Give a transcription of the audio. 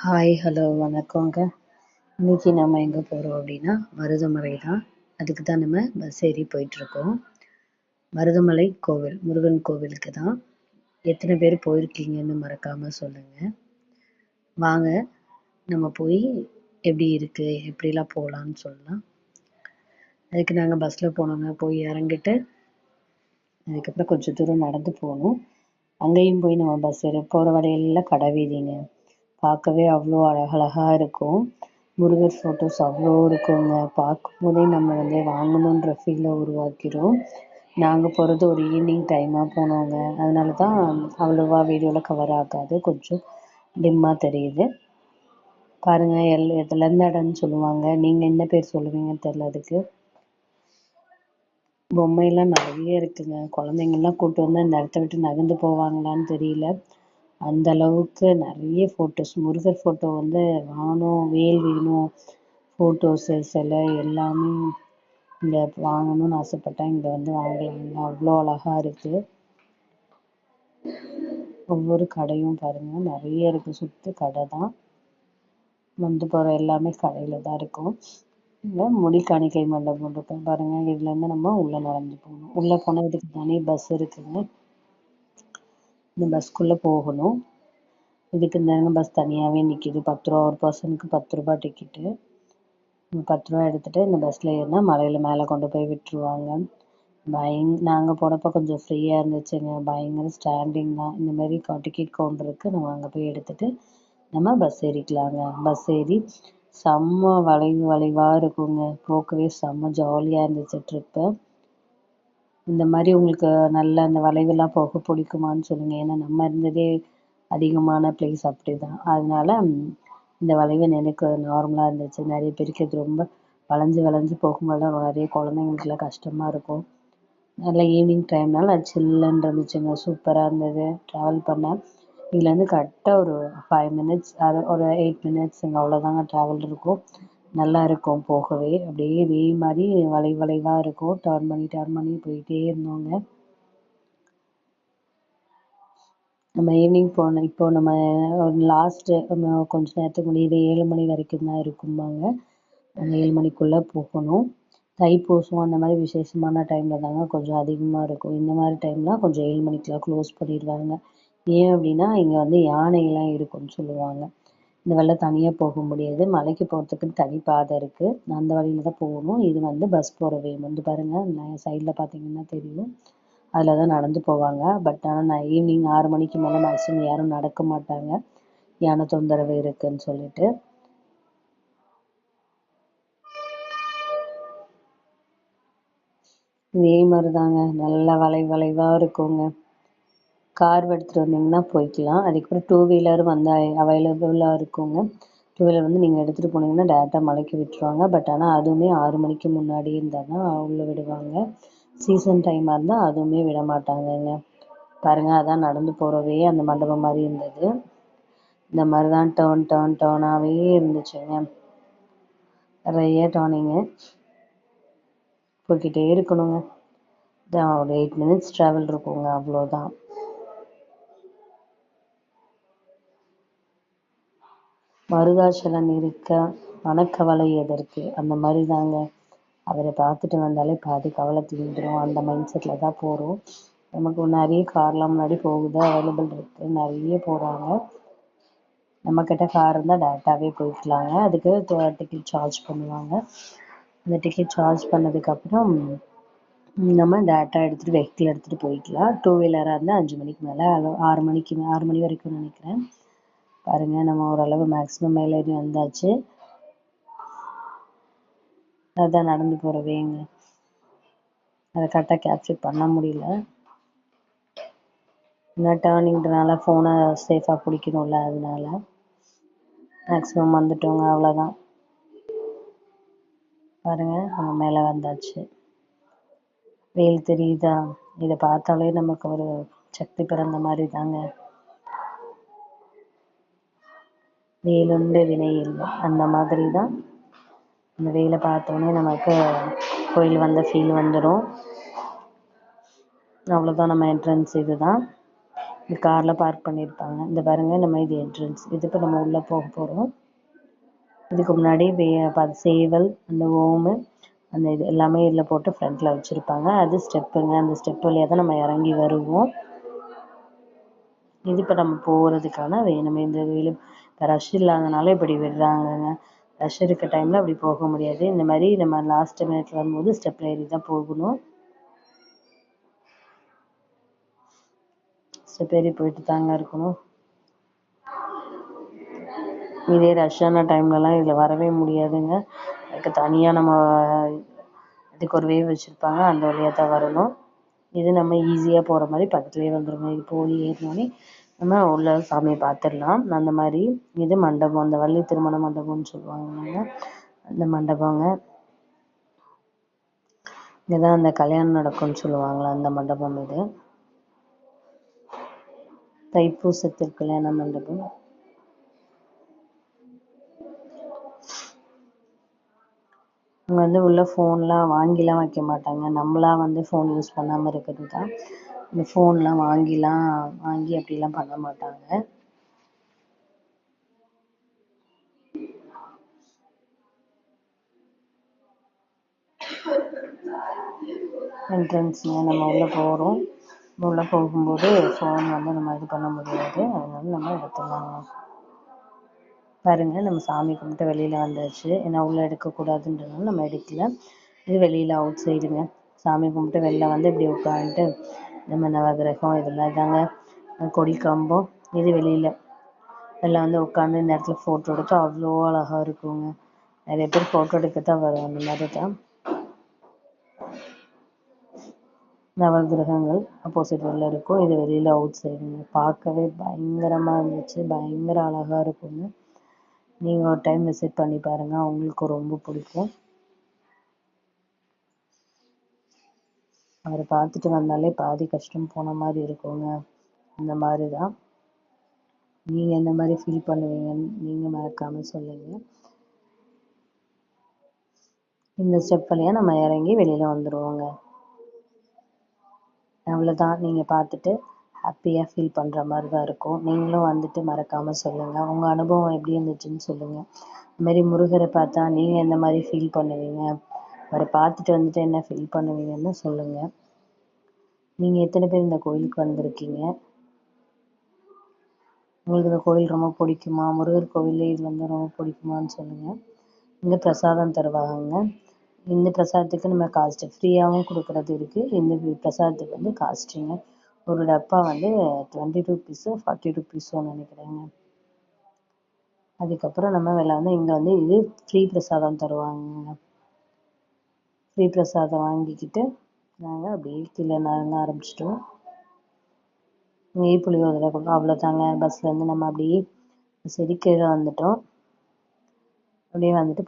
Hi, hello, வணக்கங்க. இன்னைக்கு நம்ம எங்கே போகிறோம் அப்படின்னா மருதமலை தான். அதுக்கு தான் நம்ம பஸ் ஏறி போயிட்டுருக்கோம். மருதமலை கோவில், முருகன் கோவிலுக்கு தான். எத்தனை பேர் போயிருக்கீங்கன்னு மறக்காமல் சொல்லுங்கள். வாங்க நம்ம போய் எப்படி இருக்குது, எப்படிலாம் போகலான்னு சொல்லலாம். அதுக்கு நாங்கள் பஸ்ஸில் போனோங்க. போய் இறங்கிட்டு அதுக்கப்புறம் கொஞ்சம் தூரம் நடந்து போகணும். அங்கேயும் போய் நம்ம பஸ் ஏறி போகிற வழியெல்லாம் கடை வீதிங்க. பார்க்கவே அவ்வளோ அழகழகாக இருக்கும். முருகர் ஃபோட்டோஸ் அவ்வளோ இருக்குங்க. பார்க்கும்போதே நம்ம வாங்கணுன்ற ஃபீலை உருவாக்கிடும். நாங்கள் போகிறது ஒரு ஈவினிங் டைமாக போனோங்க. அதனால தான் அவ்வளோவா வீடியோவில் கவர் ஆகாது, கொஞ்சம் டிம்மாக தெரியுது. பாருங்கள், இதில் எந்த இடம்னு சொல்லுவாங்க. நீங்கள் என்ன பேர் சொல்லுவீங்கன்னு தெரில. அதுக்கு பொம்மையெல்லாம் நிறைய இருக்குங்க. குழந்தைங்கள்லாம் கூப்பிட்டு வந்து இந்த இடத்த விட்டு நகர்ந்து போவாங்களான்னு தெரியல. அந்த அளவுக்கு நிறைய ஃபோட்டோஸ், முருகர் ஃபோட்டோ வாங்கணும், வேல் வேணும், ஃபோட்டோஸு சிலை எல்லாமே இங்கே வாங்கணும்னு ஆசைப்பட்டேன். இங்கே வாங்கலாங்க. அவ்வளோ அழகாக இருக்குது. ஒவ்வொரு கடையும் பாருங்கள், நிறைய இருக்குது. சுற்றி கடை தான். போகிற எல்லாமே கடையில் தான் இருக்கும். இங்கே முடி காணிக்கை மண்டபம் இருக்கும் பாருங்கள். இதுலேருந்து நம்ம உள்ளே நடந்து போகணும். உள்ளே போனால் இதுக்கு தனி பஸ் இருக்குங்க. இந்த பஸ்க்குள்ளே போகணும். இதுக்கு இந்த பஸ் தனியாகவே நிற்கிது. 10 ரூபா, ஒரு பர்சனுக்கு 10 ரூபா டிக்கெட்டு. 10 ரூபா எடுத்துகிட்டு இந்த பஸ்ஸில் ஏறினா மலையில் மேலே கொண்டு போய் விட்டுருவாங்க. நாங்கள் போனப்போ கொஞ்சம் ஃப்ரீயாக இருந்துச்சுங்க. பயங்கர ஸ்டாண்டிங் தான். இந்தமாரி டிக்கெட் கவுண்டருக்கு நம்ம அங்கே போய் எடுத்துகிட்டு நம்ம பஸ் ஏறிக்கலாங்க. பஸ் ஏறி செம்ம வளைவாக இருக்குங்க. போக்கவே செம்ம ஜாலியாக இருந்துச்சு ட்ரிப்பு. இந்த மாதிரி உங்களுக்கு நல்ல அந்த வளைவெல்லாம் போக பிடிக்குமான்னு சொல்லுங்கள். ஏன்னா நம்ம இருந்ததே அதிகமான பிளேஸ் அப்படி தான். அதனால இந்த வளைவு எனக்கு நார்மலாக இருந்துச்சு. நிறைய பேருக்கு அது ரொம்ப வளைஞ்சு போகும்போதெல்லாம் நிறைய குழந்தைங்களுக்குலாம் கஷ்டமாக இருக்கும். நல்ல ஈவினிங் டைம்னால அது சில்லுன்னு இருந்துச்சுங்க. சூப்பராக இருந்தது ட்ராவல் பண்ண. இதுலேருந்து கரெக்டாக ஒரு 5 மினிட்ஸ், ஒரு 8 மினிட்ஸுங்க, அவ்வளோதாங்க ட்ராவல் இருக்கும். நல்லா இருக்கும் போகவே. அப்படியே இதே மாதிரி வளைவாக இருக்கும். டர்ன் பண்ணி போயிட்டே இருந்தோங்க. நம்ம ஈவினிங் போனோம். இப்போது நம்ம லாஸ்ட்டு கொஞ்ச நேரத்துக்கு முன்னாடி 7 மணி வரைக்கும் தான் இருக்கும்பாங்க. அந்த 7 மணிக்குள்ளே போகணும். தைப்பூசம் அந்த மாதிரி விசேஷமான டைமில் தாங்க கொஞ்சம் அதிகமாக இருக்கும். இந்த மாதிரி டைம்லாம் கொஞ்சம் 7 மணிக்கெலாம் க்ளோஸ் பண்ணிடுவாங்க. ஏன் அப்படின்னா இங்கே யானையெல்லாம் இருக்குன்னு சொல்லுவாங்க. இந்த வழியில் தனியாக போக முடியாது. மலைக்கு போகிறதுக்குன்னு தனி பாதை இருக்குது. அந்த வழியில் தான் போகணும். இது பஸ் போகிற வே பாருங்கள். சைடில் பார்த்தீங்கன்னா தெரியும். அதில் தான் நடந்து போவாங்க. பட் ஆனால் நான் ஈவினிங் 6 மணிக்கு மேலே மேக்ஸிமம் யாரும் நடக்க மாட்டாங்க, யானை தொந்தரவு இருக்குதுன்னு சொல்லிட்டு. இதே மாதிரி தாங்க நல்லா வளைவாக இருக்குங்க. கார் எடுத்துகிட்டு வந்தீங்கன்னா போய்க்கலாம். அதுக்கப்புறம் 2 வீலர் அவைலபிளாக இருக்குங்க. 2 வீலர் நீங்கள் எடுத்துகிட்டு போனீங்கன்னா டேரெக்டாக மலைக்கு விட்டுருவாங்க. பட் ஆனால் அதுவுமே 6 மணிக்கு முன்னாடி இருந்தால் தான் உள்ளே விடுவாங்க. சீசன் டைமாக இருந்தால் அதுவுமே விட மாட்டாங்கங்க. பாருங்கள், அதான் நடந்து போகிறவே அந்த மண்டபம் மாதிரி இருந்தது. இந்த மாதிரி தான் டேர்னாகவே இருந்துச்சுங்க. நிறைய டேர்னிங்கு போய்கிட்டே இருக்கணுங்க. ஒரு 8 மினிட்ஸ் ட்ராவல் இருக்குங்க, அவ்வளோதான். மருதாச்சலம் இருக்க மனக்கவலை எதற்கு, அந்த மாதிரி தாங்க. அவரை பார்த்துட்டு வந்தாலே பாதி கவலை தீந்துடும். அந்த மைண்ட் செட்டில் தான் போகிறோம். நமக்கு நிறைய கார்லாம் முன்னாடி போகுது, அவைலபிள் இருக்குது, நிறைய போகிறாங்க. நம்மக்கிட்ட கார் இருந்தால் டேரெக்டாகவே போய்க்கலாங்க. அதுக்கு டிக்கெட் சார்ஜ் பண்ணுவாங்க. அந்த டிக்கெட் சார்ஜ் பண்ணதுக்கப்புறம் நம்ம டேரெக்டாக வெஹிக்கிள் எடுத்துகிட்டு போய்க்கலாம். 2 வீலராக இருந்தால் 5 மணிக்கு மேலே, 6 மணி வரைக்கும் நினைக்கிறேன். பாருங்கள், நம்ம ஓரளவு மேக்ஸிமம் மேலே ஏறி வந்தாச்சு. அதுதான் நடந்து போகிறவேங்க. அதை கரெக்டாக கேப்சர் பண்ண முடியல. ஏன்னா டேர்னிங்கிறனால ஃபோனை சேஃபாக பிடிக்கணும்ல, அதனால மேக்ஸிமம் வந்துட்டோங்க, அவ்வளோதான். பாருங்கள், நம்ம மேலே வந்தாச்சு. வெயில் தெரியுதா? இதை பார்த்தாலே நமக்கு ஒரு சக்தி பிறந்த மாதிரி தாங்க. வெயிலுண்டு வினை இல்லை, அந்த மாதிரி தான். இந்த வெயிலை பார்த்தோன்னே நமக்கு கோயில் வந்த ஃபீல் வந்துடும். அவ்வளோதான், நம்ம என்ட்ரன்ஸ் இது தான். இந்த காரில் பார்க் பண்ணியிருப்பாங்க. இந்த பாருங்க நம்ம இது என்ட்ரன்ஸ். இது இப்போ நம்ம உள்ளே போக போகிறோம். இதுக்கு முன்னாடி சேவல், அந்த ஓமு, அந்த இது எல்லாமே இதில் போட்டு ஃப்ரண்ட்டில் வச்சுருப்பாங்க. அது ஸ்டெப்புங்க. அந்த ஸ்டெப் வழியாக தான் நம்ம இறங்கி வருவோம். இது இப்போ நம்ம போகிறதுக்கான வேணுமே இந்த வீடு. இப்போ ரஷ் இல்லாதனால இப்படி விடுறாங்கங்க. ரஷ் இருக்க டைமில் அப்படி போக முடியாது. இந்த மாதிரி நம்ம லாஸ்ட் மினிட்ல வரும்போது ஸ்டெப்பில் ஏறி தான் போகணும். ஸ்டெப் ஏறி போயிட்டு தாங்க இருக்கணும். இதே ரஷ்ஷான டைம்லலாம் இதில் வரவே முடியாதுங்க. அதுக்கு தனியாக நம்ம இதுக்கு ஒரு வேவ் வச்சுருப்பாங்க, அந்த வழியாக தான் வரணும். இது நம்ம ஈஸியாக போகிற மாதிரி பக்கத்துலேயே வந்துடுங்க. இது போய் ஏறினோடனே நம்ம உள்ள சாமியை பார்த்துடலாம். அந்த மாதிரி இது மண்டபம், அந்த வள்ளி திருமண மண்டபம்னு சொல்லுவாங்க. அந்த மண்டபங்க இங்கே தான் அந்த கல்யாணம் நடக்கும்னு சொல்லுவாங்களா, அந்த மண்டபம் இது. தைப்பூசத்தில் கல்யாண மண்டபம். இங்கே வந்து உள்ள ஃபோன்லாம் வாங்கிலாம் வைக்க மாட்டாங்க. நம்மளாம் வந்து ஃபோன் யூஸ் பண்ணாமல் இருக்கிறது தான். இந்த ஃபோன்லாம் வாங்கி அப்படிலாம் பண்ண மாட்டாங்க. என்ட்ரன்ஸுங்க. நம்ம உள்ளே போகிறோம். உள்ளே போகும்போது ஃபோன் வந்து நம்ம இது பண்ண முடியாது, அதனால நம்ம எடுத்துடலாங்க. பாருங்கள், நம்ம சாமி கும்பிட்டு வெளியில் வந்தாச்சு. ஏன்னா உள்ளே எடுக்கக்கூடாதுன்றதுனால நம்ம எடுக்கல. இது வெளியில் அவுட் சைடுங்க. சாமி கும்பிட்டு வெளில வந்து இப்படி உட்காந்துட்டு நம்ம நவகிரகம் இதெல்லாம் தாங்க, கொடி கம்பம், இது வெளியில் எல்லாம் வந்து உட்காந்து இந்த இடத்துல ஃபோட்டோ எடுத்து அவ்வளோ அழகாக இருக்குங்க. நிறைய பேர் ஃபோட்டோ எடுக்க தான் வரும். அந்த மாதிரி தான் நவகிரகங்கள் ஆப்போசிட் வெளில இருக்கும். இது வெளியில் அவுட் சைடுங்க. பார்க்கவே பயங்கரமாக இருந்துச்சு, பயங்கர அழகாக இருக்குங்க. நீங்கள் ஒரு டைம் விசிட் பண்ணி பாருங்கள், உங்களுக்கு ரொம்ப பிடிக்கும். அவரை பார்த்துட்டு வந்தாலே பாதி கஷ்டம் போன மாதிரி இருக்குங்க. அந்த மாதிரி தான். நீங்கள் எந்த மாதிரி ஃபீல் பண்ணுவீங்கன்னு நீங்கள் மறக்காமல் சொல்லுங்கள். இந்த ஸ்டெப் வழியாக நம்ம இறங்கி வெளியில் வந்துடுவோங்க. அவ்வளோதான். நீங்கள் பார்த்துட்டு ஹாப்பியாக ஃபீல் பண்ணுற மாதிரி தான் இருக்கும். நீங்களும் வந்துட்டு மறக்காமல் சொல்லுங்கள், உங்கள் அனுபவம் எப்படி இருந்துச்சுன்னு சொல்லுங்கள். இதுமாரி முருகரை பார்த்தா நீங்கள் எந்த மாதிரி ஃபீல் பண்ணுவீங்க, அவரை பார்த்துட்டு வந்துட்டு என்ன ஃபீல் பண்ணுவீங்கன்னு சொல்லுங்கள். நீங்கள் எத்தனை பேர் இந்த கோயிலுக்கு வந்திருக்கீங்க? உங்களுக்கு இந்த கோயில் ரொம்ப பிடிக்குமா? முருகர் கோவிலில் இது வந்து ரொம்ப பிடிக்குமான்னு சொல்லுங்கள். இங்கே பிரசாதம் தருவாங்க. இந்த பிரசாதத்துக்கு நம்ம காஸ்ட்டு ஃப்ரீயாகவும் கொடுக்குறது இருக்குது. இந்த பிரசாதத்துக்கு வந்து காஸ்ட்டுங்க. ஒரு டப்பா வந்து 20 ருபீஸோ 40 ருபீஸோ நினைக்கிறேங்க. அதுக்கப்புறம் நம்ம வந்து இங்கே வந்து இது ஃப்ரீ பிரசாதம் தருவாங்க. ஃப்ரீ பிரசாதம் வாங்கிக்கிட்டு நாங்கள் அப்படியே கீழே இறங்க ஆரம்பிச்சிட்டோம். இங்கே புளியோதரை கொடுக்கும், அவ்வளோதாங்க. பஸ்லேருந்து நம்ம அப்படியே சரி கீழே வந்துட்டோம். அப்படியே வந்துட்டு